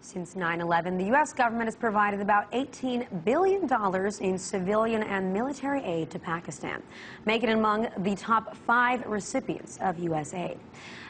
Since 9/11, the U.S. government has provided about $18 billion in civilian and military aid to Pakistan, making it among the top 5 recipients of U.S. aid.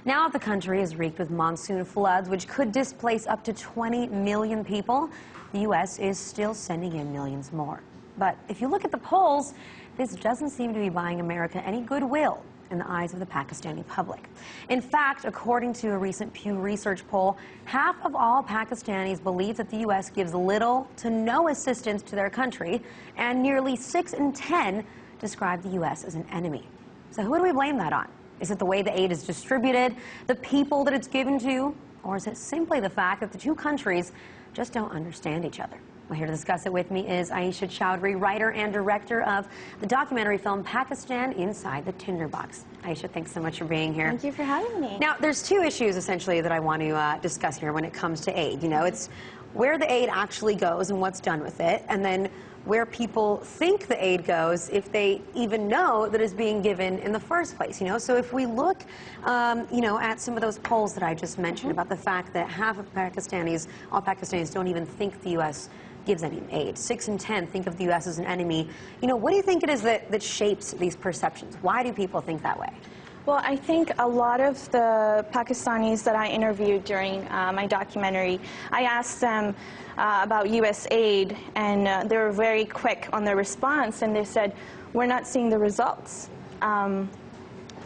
Now the country is wreaked with monsoon floods, which could displace up to 20 million people. The U.S. is still sending in millions more. But if you look at the polls, this doesn't seem to be buying America any goodwill in the eyes of the Pakistani public. In fact, according to a recent Pew Research poll, half of all Pakistanis believe that the U.S. gives little to no assistance to their country, and nearly 6 in 10 describe the U.S. as an enemy. So who do we blame that on? Is it the way the aid is distributed, the people that it's given to, or is it simply the fact that the two countries just don't understand each other? Well, here to discuss it with me is Aisha Chowdhury, writer and director of the documentary film Pakistan Inside the Tinderbox. Aisha, thanks so much for being here. Thank you for having me. Now, there's 2 issues essentially that I want to discuss here when it comes to aid. You know, it's where the aid actually goes and what's done with it, and then where people think the aid goes, if they even know that it's being given in the first place, you know. So if we look, you know, at some of those polls that I just mentioned about the fact that half of Pakistanis, all Pakistanis don't even think the U.S. gives any aid. 6 in 10 think of the U.S. as an enemy. You know, what do you think it is that shapes these perceptions? Why do people think that way? Well, I think a lot of the Pakistanis that I interviewed during my documentary, I asked them about U.S. aid, and they were very quick on their response, and they said, we're not seeing the results.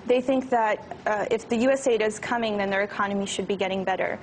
They think that if the U.S. aid is coming, then their economy should be getting better.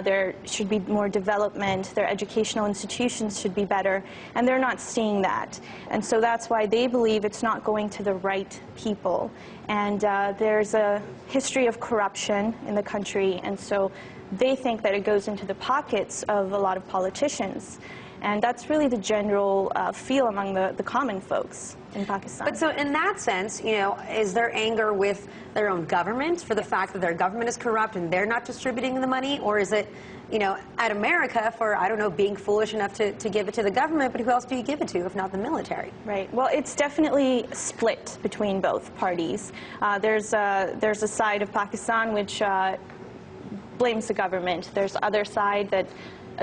There should be more development, their educational institutions should be better, and they're not seeing that. And so that's why they believe it's not going to the right people. And there's a history of corruption in the country, and so they think that it goes into the pockets of a lot of politicians. And that's really the general feel among the common folks in Pakistan. But so in that sense, you know, is there anger with their own government for the fact that their government is corrupt and they're not distributing the money? Or is it, you know, at America for, I don't know, being foolish enough to give it to the government, but who else do you give it to if not the military? Right. Well, it's definitely split between both parties. There's a side of Pakistan which blames the government. There's the other side that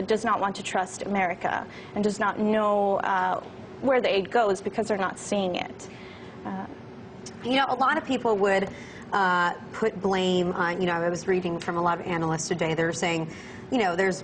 does not want to trust America and does not know where the aid goes because they're not seeing it. You know, a lot of people would put blame on, you know, I was reading from a lot of analysts today, they're saying, you know, there's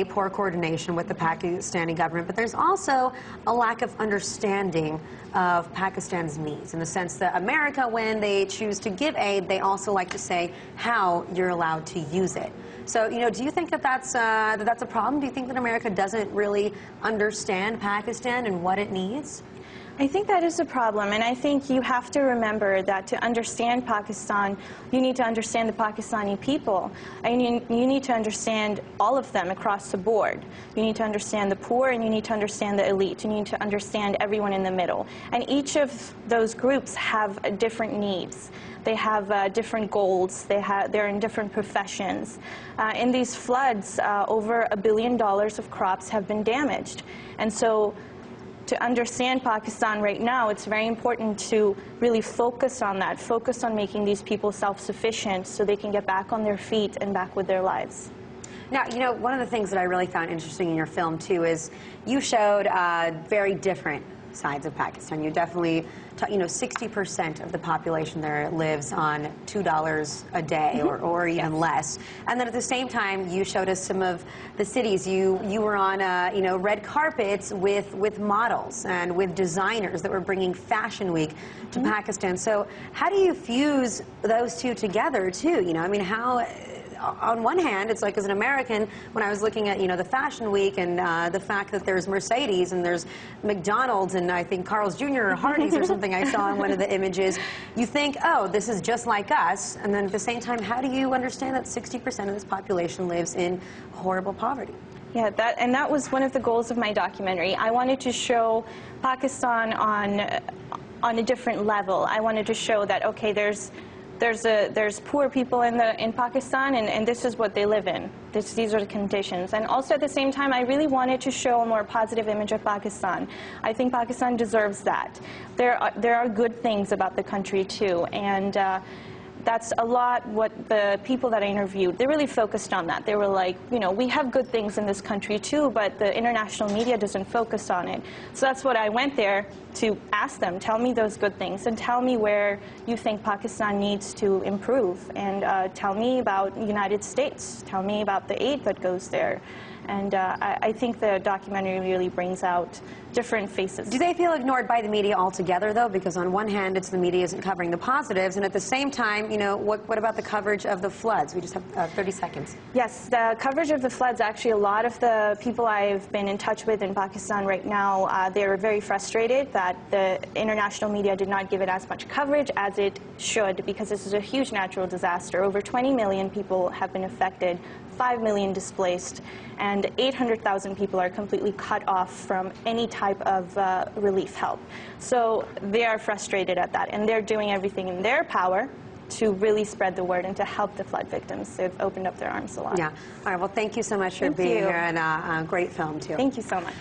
poor coordination with the Pakistani government, but there's also a lack of understanding of Pakistan's needs, in the sense that America, when they choose to give aid, they also like to say how you're allowed to use it. So, you know, do you think that that's a problem? Do you think that America doesn't really understand Pakistan and what it needs? I think that is a problem, and I think you have to remember that to understand Pakistan, you need to understand the Pakistani people. And you need to understand all of them across the board. You need to understand the poor, and you need to understand the elite. You need to understand everyone in the middle. And each of those groups have different needs. They have different goals. They're in different professions. In these floods, over $1 billion of crops have been damaged. And so, to understand Pakistan right now, it's very important to really focus on that, focus on making these people self-sufficient so they can get back on their feet and back with their lives. Now, you know, one of the things that I really found interesting in your film, too, is you showed very different sides of Pakistan. You definitely, you know, 60% of the population there lives on $2 a day or even less. And then at the same time, you showed us some of the cities. You were on, you know, red carpets with models and with designers that were bringing Fashion Week to Pakistan. So how do you fuse those two together, too? You know, I mean, how... On one hand, it's like, as an American, when I was looking at, you know, the Fashion Week and the fact that there's Mercedes and there's McDonald's and I think Carl's Jr. or Hardee's or something I saw in one of the images, you think, oh, this is just like us. And then at the same time, how do you understand that 60% of this population lives in horrible poverty? Yeah, that was one of the goals of my documentary. I wanted to show Pakistan on a different level. I wanted to show that, okay, there's poor people in Pakistan, and this is what they live in. These are the conditions. And also at the same time, I really wanted to show a more positive image of Pakistan. I think Pakistan deserves that. There are good things about the country too, and that's a lot what the people that I interviewed, they really focused on that. They were like, you know, we have good things in this country too, but the international media doesn't focus on it. So that's what I went there to ask them, tell me those good things and tell me where you think Pakistan needs to improve, and tell me about the United States, tell me about the aid that goes there. And I think the documentary really brings out different faces. Do they feel ignored by the media altogether, though? Because on one hand, it's the media isn't covering the positives, and at the same time, you know, what about the coverage of the floods? We just have 30 seconds. Yes, the coverage of the floods, actually, a lot of the people I've been in touch with in Pakistan right now, they're very frustrated that the international media did not give it as much coverage as it should, because this is a huge natural disaster. Over 20 million people have been affected, 5 million displaced, and 800,000 people are completely cut off from any type of relief help. So they are frustrated at that, and they're doing everything in their power to really spread the word and to help the flood victims. They've opened up their arms a lot. Yeah. All right. Well, thank you so much for being here, and a great film, too. Thank you so much.